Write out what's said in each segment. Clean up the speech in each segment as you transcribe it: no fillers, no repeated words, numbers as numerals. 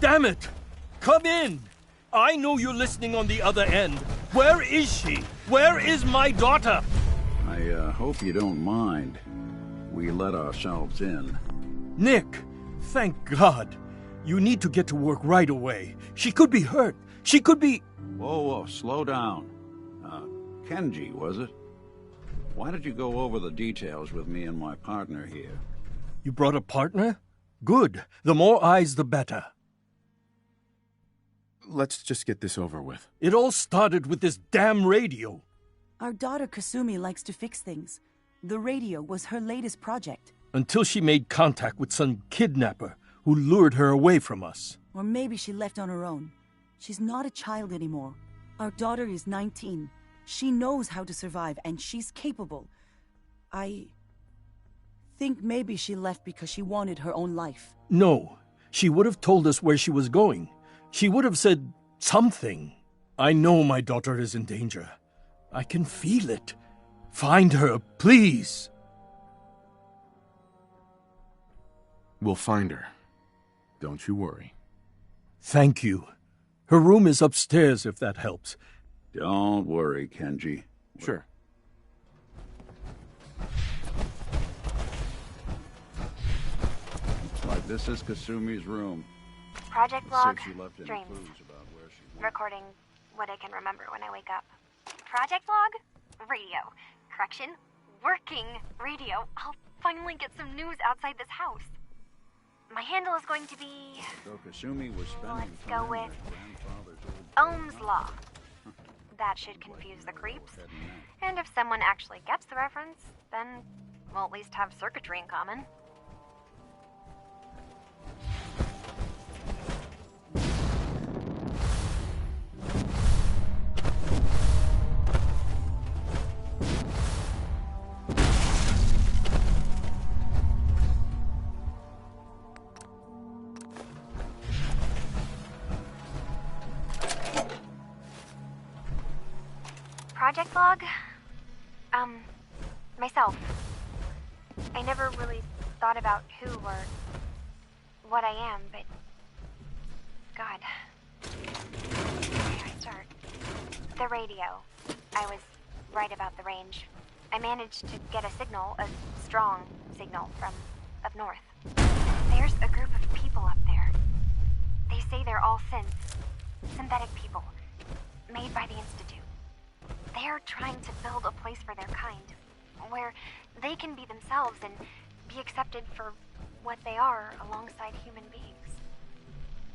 Damn it! Come in! I know you're listening on the other end. Where is she? Where is my daughter? I hope you don't mind. We let ourselves in. Nick, thank God. You need to get to work right away. She could be hurt. She could be... Whoa, slow down. Kenji, was it? Why did you go over the details with me and my partner here? You brought a partner? Good. The more eyes, the better. Let's just get this over with. It all started with this damn radio. Our daughter Kasumi likes to fix things. The radio was her latest project. Until she made contact with some kidnapper who lured her away from us. Or maybe she left on her own. She's not a child anymore. Our daughter is 19. She knows how to survive, and she's capable. I think maybe she left because she wanted her own life. No, she would have told us where she was going. She would have said something. I know my daughter is in danger. I can feel it. Find her, please. We'll find her. Don't you worry. Thank you. Her room is upstairs, if that helps. Don't worry, Kenji. Sure. Looks like this is Kasumi's room. Project See log, if she left any dreams. clues about where she went. Recording what I can remember when I wake up. Project log, radio. Correction, working radio. I'll finally get some news outside this house. My handle is going to be... So Kasumi was spending Let's go time with at grandfather's Ohm's Law. That should confuse the creeps. And if someone actually gets the reference, then we'll at least have circuitry in common. Project log? Myself. I never really thought about who or what I am, but... God. Where do I start? The radio. I was right about the range. I managed to get a signal, a strong signal, from up north. There's a group of people up there. They say they're all synths. Synthetic people. Made by the Institute. They're trying to build a place for their kind, where they can be themselves and be accepted for what they are alongside human beings.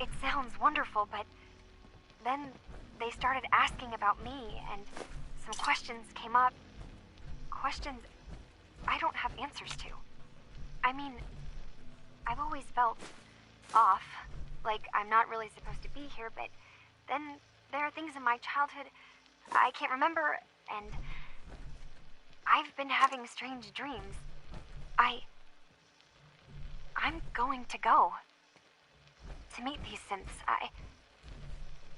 It sounds wonderful, but then they started asking about me, and some questions came up. Questions I don't have answers to. I mean, I've always felt off, like I'm not really supposed to be here, but then there are things in my childhood I can't remember, and I've been having strange dreams. I'm going to go. To meet these synths,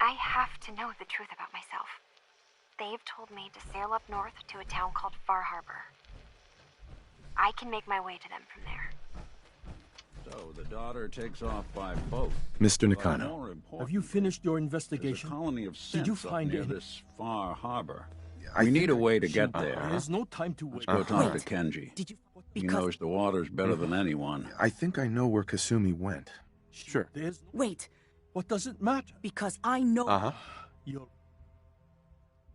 I have to know the truth about myself. They've told me to sail up north to a town called Far Harbor. I can make my way to them from there. So the daughter takes off by boat. Mr. But Nakano, more Have important, you finished your there's a investigation? colony of synths Did you up find near any? this Far Harbor. I We need think a way to She- get there. There's no time to Let's wait. go talk Wait. to Kenji. Did you... He Because... knows the waters better than anyone. I think I know where Kasumi went. Sure. There's... Wait, What does it matter? because I know... Uh-huh. You're...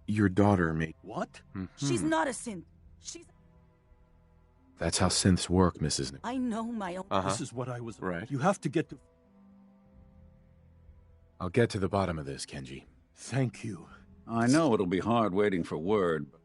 Your daughter made... What? She's not a synth. She's... That's how synths work, Mrs. Nakano. I know my own... Uh-huh. This is what I was... Right. You have to get to... I'll get to the bottom of this, Kenji. Thank you. I know it'll be hard waiting for word, but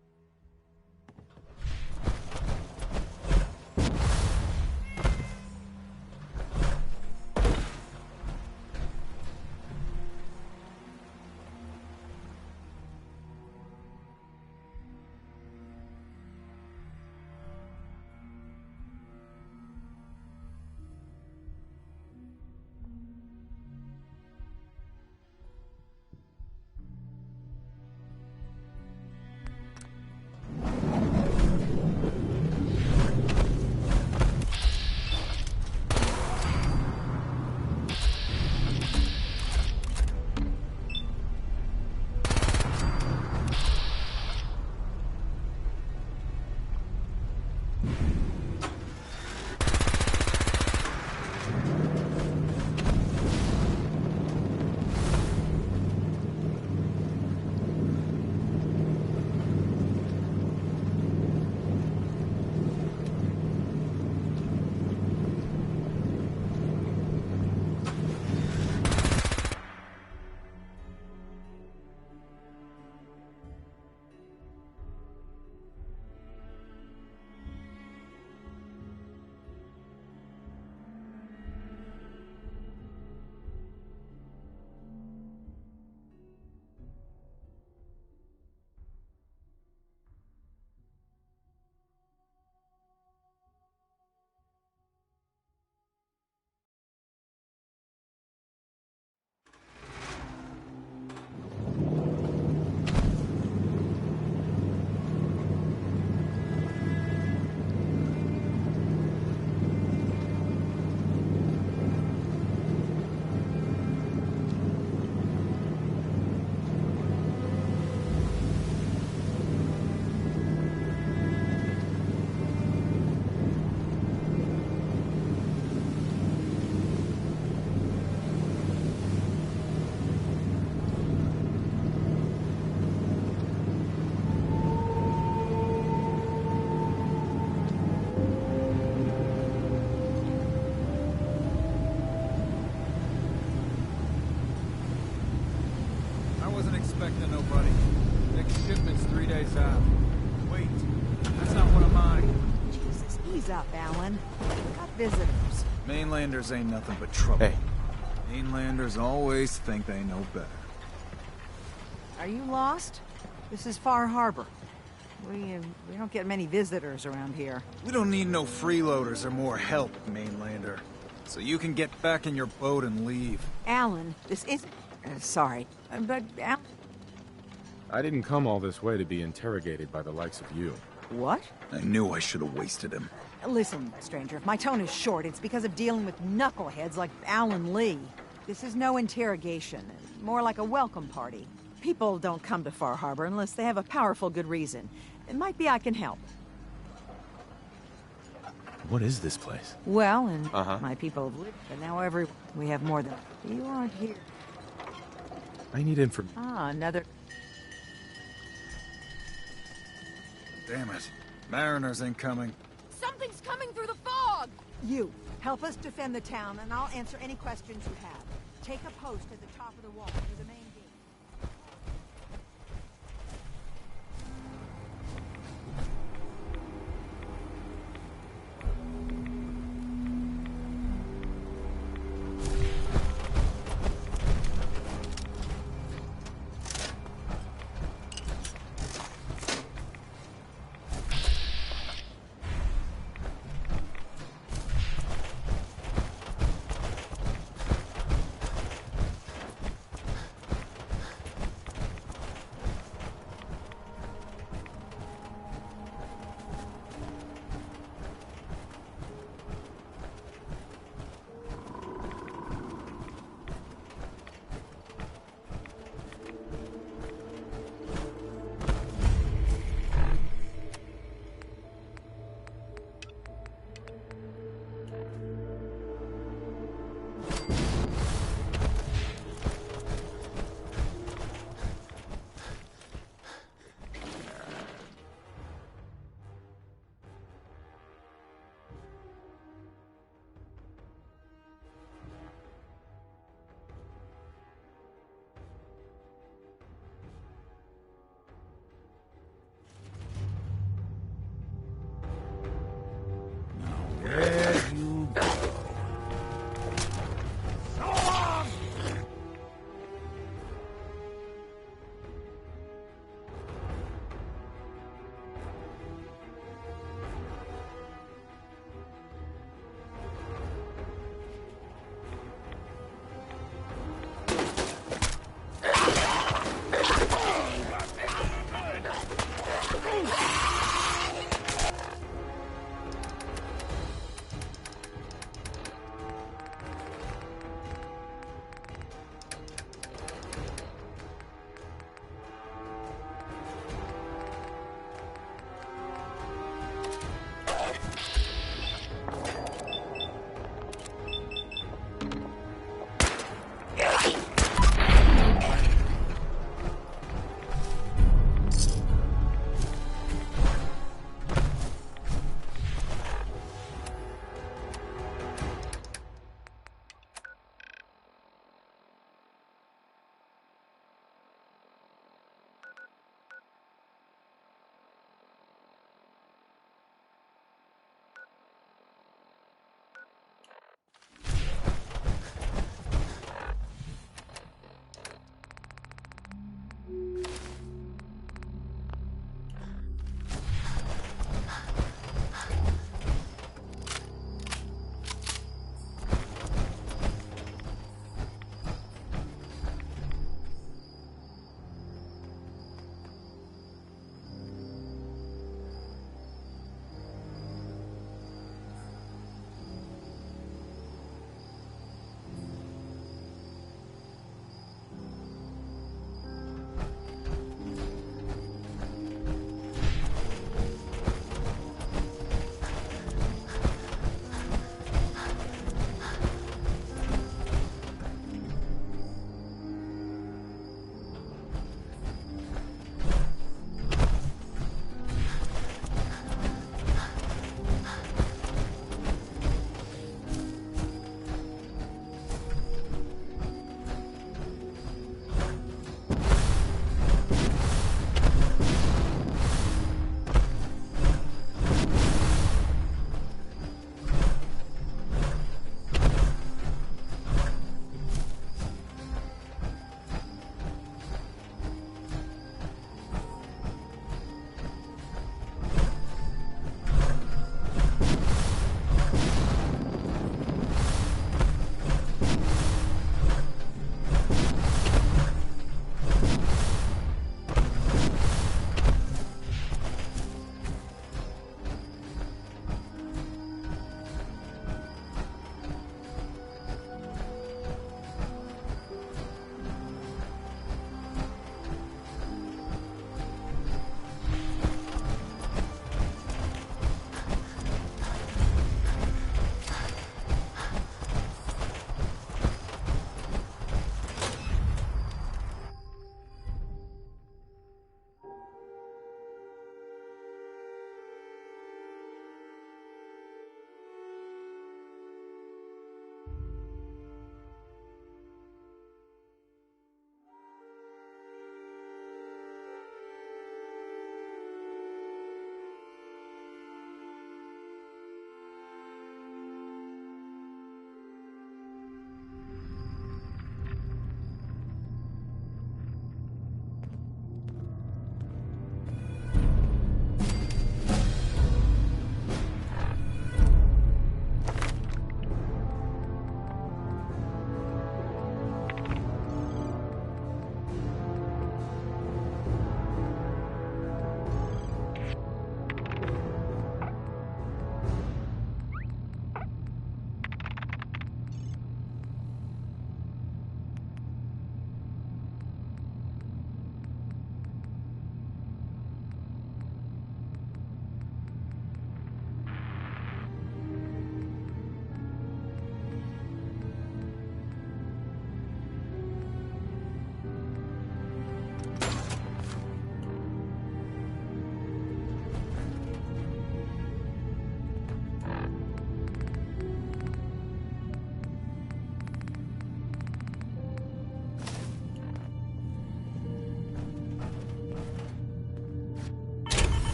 up, Alan? We got visitors. Mainlanders ain't nothing but trouble. Hey. Mainlanders always think they know better. Are you lost? This is Far Harbor. We don't get many visitors around here. We don't need no freeloaders or more help, Mainlander. So you can get back in your boat and leave. Alan, this isn't... sorry, but Alan... I didn't come all this way to be interrogated by the likes of you. What? I knew I should have wasted him. Listen, stranger, if my tone is short, it's because of dealing with knuckleheads like Alan Lee. This is no interrogation, more like a welcome party. People don't come to Far Harbor unless they have a powerful good reason. It might be I can help. What is this place? Well, and my people have lived, but now we have more than... You aren't here. I need information. Ah, another... Damn it. Mariners incoming. Something's coming through the fog! You, help us defend the town, and I'll answer any questions you have. Take a post at the top of the wall near the main gate.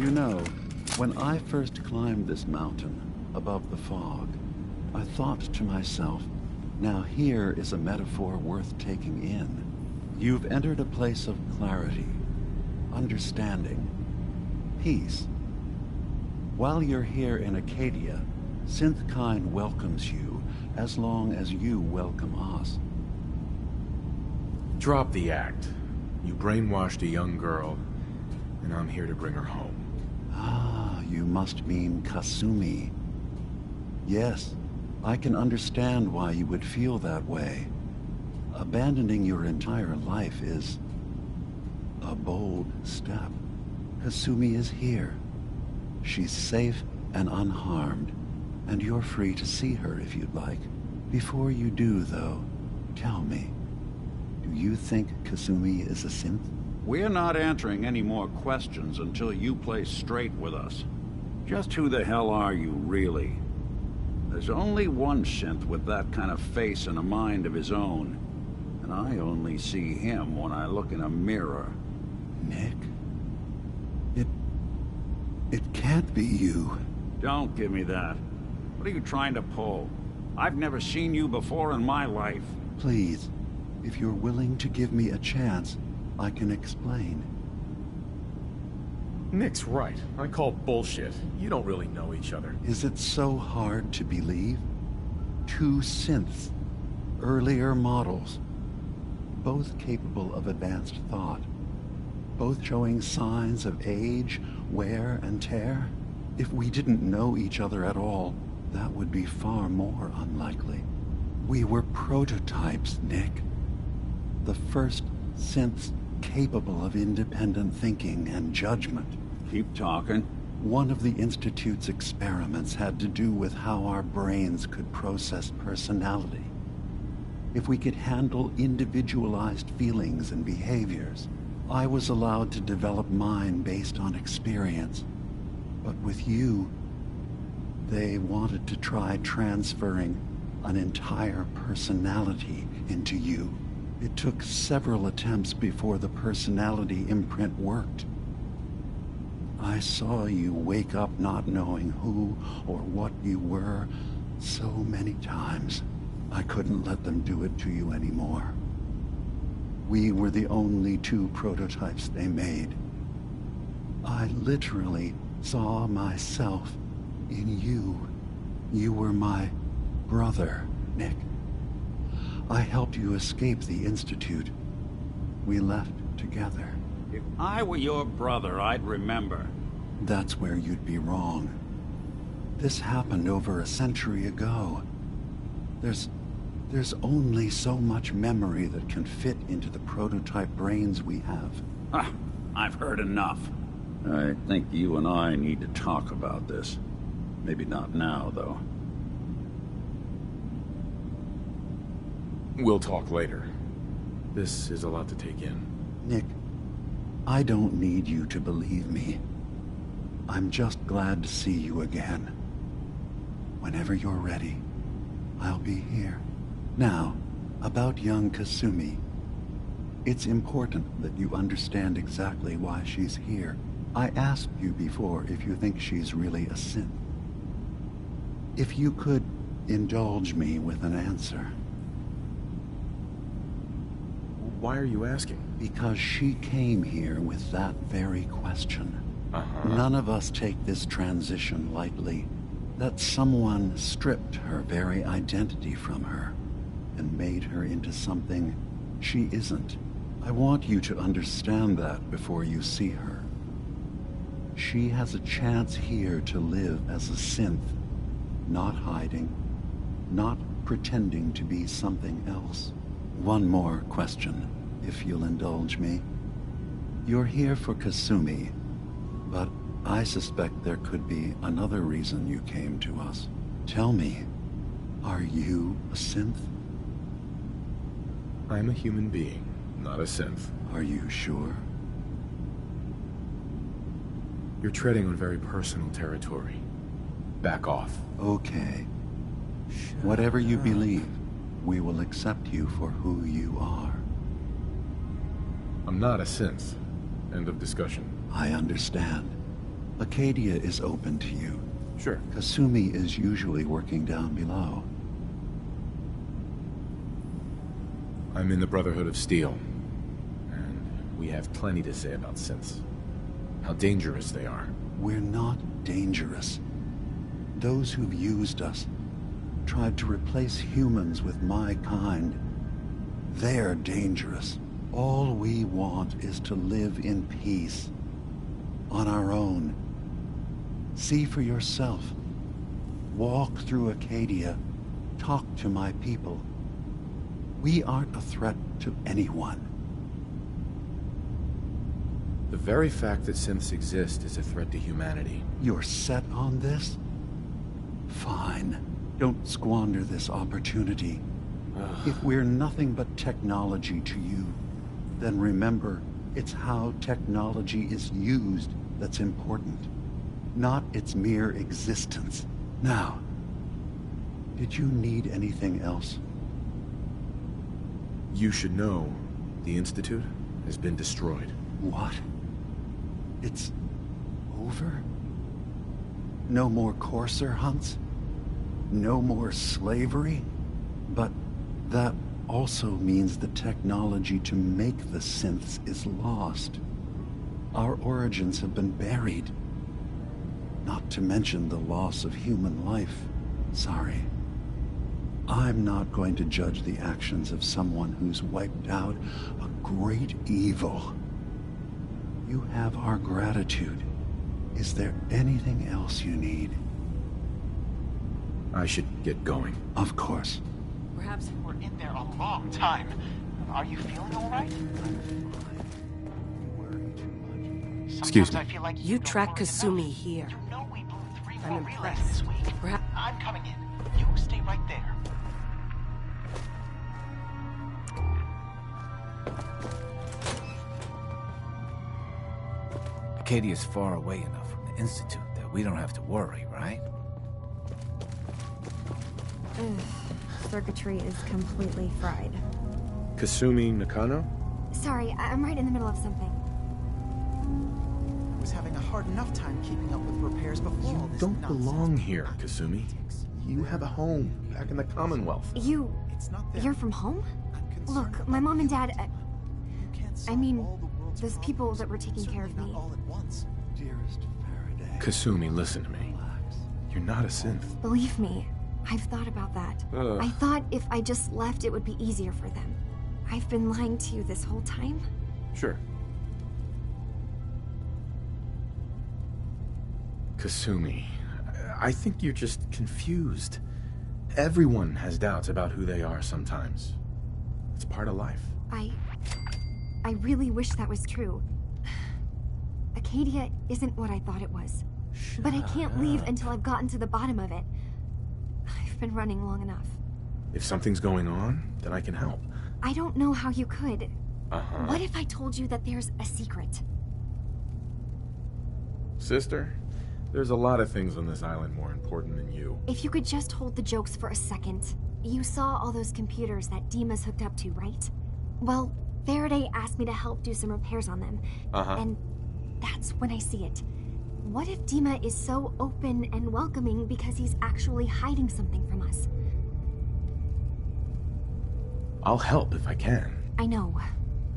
You know, when I first climbed this mountain above the fog, I thought to myself, now here is a metaphor worth taking in. You've entered a place of clarity, understanding, peace. While you're here in Acadia, Synthkind welcomes you as long as you welcome us. Drop the act. You brainwashed a young girl, and I'm here to bring her home. Ah, you must mean Kasumi. Yes, I can understand why you would feel that way. Abandoning your entire life is a bold step. Kasumi is here. She's safe and unharmed, and you're free to see her if you'd like. Before you do, though, tell me, do you think Kasumi is a synth? We're not answering any more questions until you play straight with us. Just who the hell are you, really? There's only one synth with that kind of face and a mind of his own. And I only see him when I look in a mirror. Nick? It can't be you. Don't give me that. What are you trying to pull? I've never seen you before in my life. Please, if you're willing to give me a chance, I can explain. Nick's right. I call bullshit. You don't really know each other. Is it so hard to believe? Two synths, earlier models, both capable of advanced thought, both showing signs of age, wear, and tear. If we didn't know each other at all, that would be far more unlikely. We were prototypes, Nick. The first synths capable of independent thinking and judgment. Keep talking. One of the Institute's experiments had to do with how our brains could process personality. If we could handle individualized feelings and behaviors, I was allowed to develop mine based on experience. But with you, they wanted to try transferring an entire personality into you. It took several attempts before the personality imprint worked. I saw you wake up not knowing who or what you were so many times. I couldn't let them do it to you anymore. We were the only two prototypes they made. I literally saw myself in you. You were my brother, Nick. I helped you escape the Institute. We left together. If I were your brother, I'd remember. That's where you'd be wrong. This happened over a century ago. There's only so much memory that can fit into the prototype brains we have. Ah, I've heard enough. I think you and I need to talk about this. Maybe not now, though. We'll talk later. This is a lot to take in. Nick, I don't need you to believe me. I'm just glad to see you again. Whenever you're ready, I'll be here. Now, about young Kasumi. It's important that you understand exactly why she's here. I asked you before if you think she's really a synth. If you could indulge me with an answer. Why are you asking? Because she came here with that very question. None of us take this transition lightly. That someone stripped her very identity from her and made her into something she isn't. I want you to understand that before you see her. She has a chance here to live as a synth, not hiding, not pretending to be something else. One more question, if you'll indulge me. You're here for Kasumi, but I suspect there could be another reason you came to us. Tell me, are you a synth? I'm a human being, not a synth. Are you sure? You're treading on very personal territory. Back off. Okay. Whatever you believe, we will accept you for who you are. I'm not a synth. End of discussion. I understand. Acadia is open to you. Sure. Kasumi is usually working down below. I'm in the Brotherhood of Steel, and we have plenty to say about synths. How dangerous they are. We're not dangerous. Those who've used us, tried to replace humans with my kind, they're dangerous. All we want is to live in peace, on our own. See for yourself. Walk through Acadia, talk to my people. We aren't a threat to anyone. The very fact that synths exist is a threat to humanity. You're set on this? Fine. Don't squander this opportunity. If we're nothing but technology to you, then remember, it's how technology is used that's important, not its mere existence. Now, did you need anything else? You should know, the Institute has been destroyed. What? It's over? No more courser hunts? No more slavery? But that also means the technology to make the synths is lost. Our origins have been buried. Not to mention the loss of human life. Sorry. I'm not going to judge the actions of someone who's wiped out a great evil. You have our gratitude. Is there anything else you need? I should get going. Of course. Perhaps we're in there a long time. Are you feeling all right? Excuse me. I feel like You track Kasumi here. You know we blew 3 I'm more relays impressed. this week. Perhaps I'm coming in. You stay right there. Acadia's far away enough from the Institute that we don't have to worry, right? Circuitry is completely fried. Kasumi Nakano? Sorry, I'm right in the middle of something. I was having a hard enough time keeping up with repairs before all You this don't nonsense. belong here, Kasumi. You have a home back in the Commonwealth. It's not them. You're from home? I'm concerned Look, about my mom and this. dad, You can't I solve mean, all the world's those people problems, that were taking care of certainly me. not all at once. Dearest Faraday. Kasumi, listen to me. Relax. You're not a synth. Believe me, I've thought about that. Ugh. I thought if I just left, it would be easier for them. I've been lying to you this whole time. Sure. Kasumi, I think you're just confused. Everyone has doubts about who they are sometimes. It's part of life. I really wish that was true. Acadia isn't what I thought it was. But I can't leave until I've gotten to the bottom of it. I've been running long enough. If something's going on, then I can help. I don't know how you could. Uh-huh. What if I told you that there's a secret? Sister, there's a lot of things on this island more important than you. If you could just hold the jokes for a second. You saw all those computers that Dima's hooked up to, right? Well, Faraday asked me to help do some repairs on them. Uh-huh. And that's when I see it. What if Dima is so open and welcoming because he's actually hiding something from us? I'll help if I can. I know.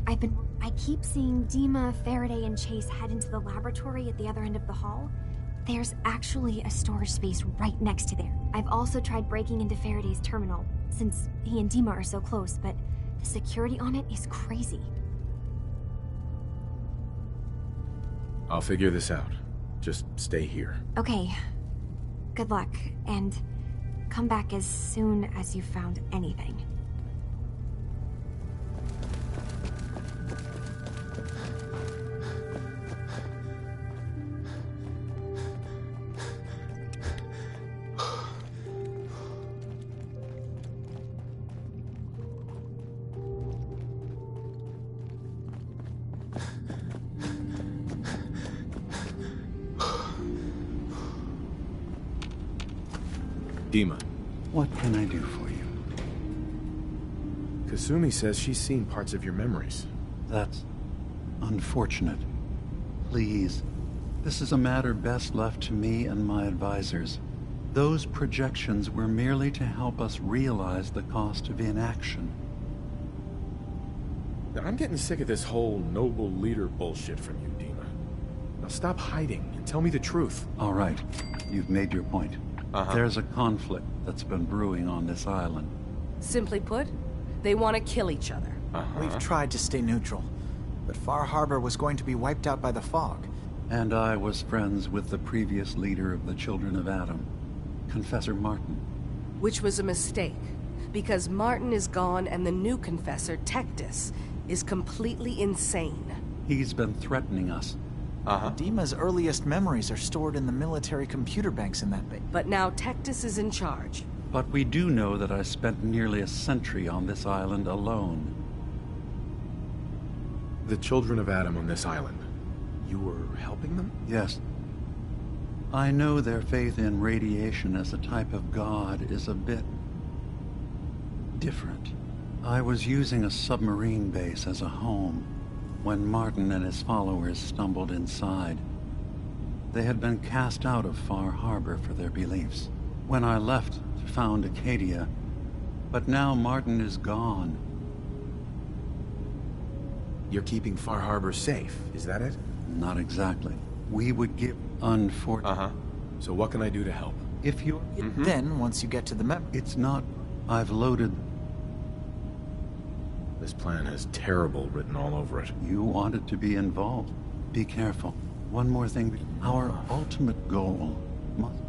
I keep seeing Dima, Faraday, and Chase head into the laboratory at the other end of the hall. There's actually a storage space right next to there. I've also tried breaking into Faraday's terminal, since he and Dima are so close, but the security on it is crazy. I'll figure this out. Just stay here. Okay. Good luck, and come back as soon as you've found anything. Dima, What can I do for you? Kasumi says she's seen parts of your memories. That's unfortunate. Please, This is a matter best left to me and my advisors. Those projections were merely to help us realize the cost of inaction. I'm getting sick of this whole noble leader bullshit from you, Dima. Now stop hiding and tell me the truth. All right, you've made your point. Uh-huh. There's a conflict that's been brewing on this island. Simply put, they want to kill each other. We've tried to stay neutral, but Far Harbor was going to be wiped out by the fog. And I was friends with the previous leader of the Children of Adam, Confessor Martin. Which was a mistake, because Martin is gone and the new confessor, Tectus, is completely insane. He's been threatening us. Dima's earliest memories are stored in the military computer banks in that base. But now Tectus is in charge. But we do know that I spent nearly a century on this island alone. The Children of Adam on this island. You were helping them? Yes. I know their faith in radiation as a type of god is a bit different. I was using a submarine base as a home when Martin and his followers stumbled inside. They had been cast out of Far Harbor for their beliefs. When I left to found Acadia, but now Martin is gone. You're keeping Far Harbor safe, is that it? Not exactly. We would give unfortunate. So what can I do to help? If you... Then, once you get to the mem... It's not... I've loaded... This plan has terrible written all over it. You wanted to be involved. Be careful. One more thing. Our ultimate goal must...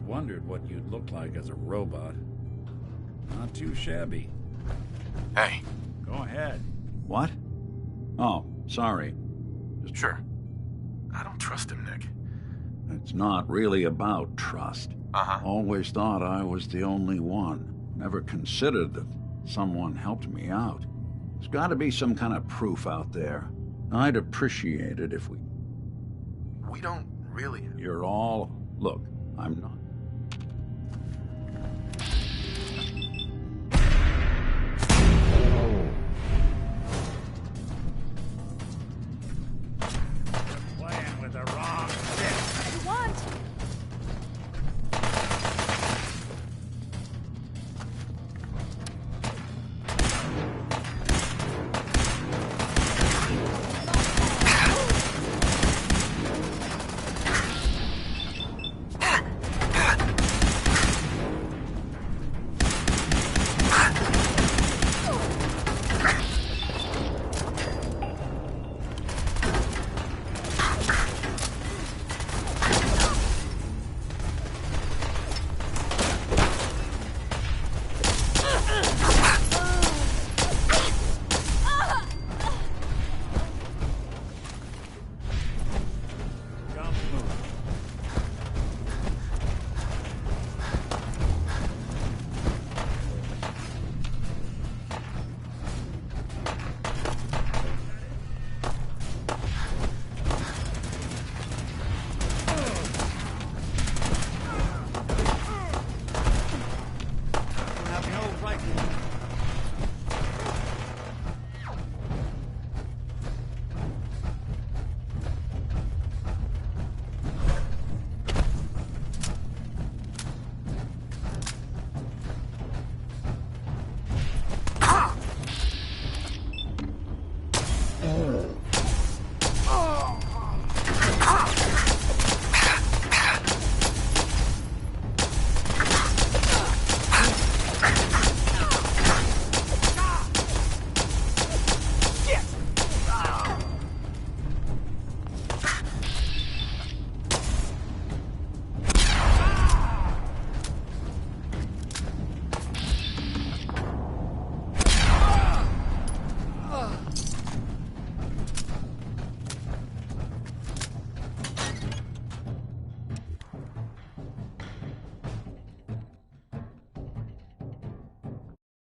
Wondered what you'd look like as a robot. Not too shabby. Hey. Go ahead. What? Oh, sorry. Sure. I don't trust him, Nick. It's not really about trust. Always thought I was the only one. Never considered that someone helped me out. There's got to be some kind of proof out there. I'd appreciate it if we... We don't really... You're all... Look, I'm not...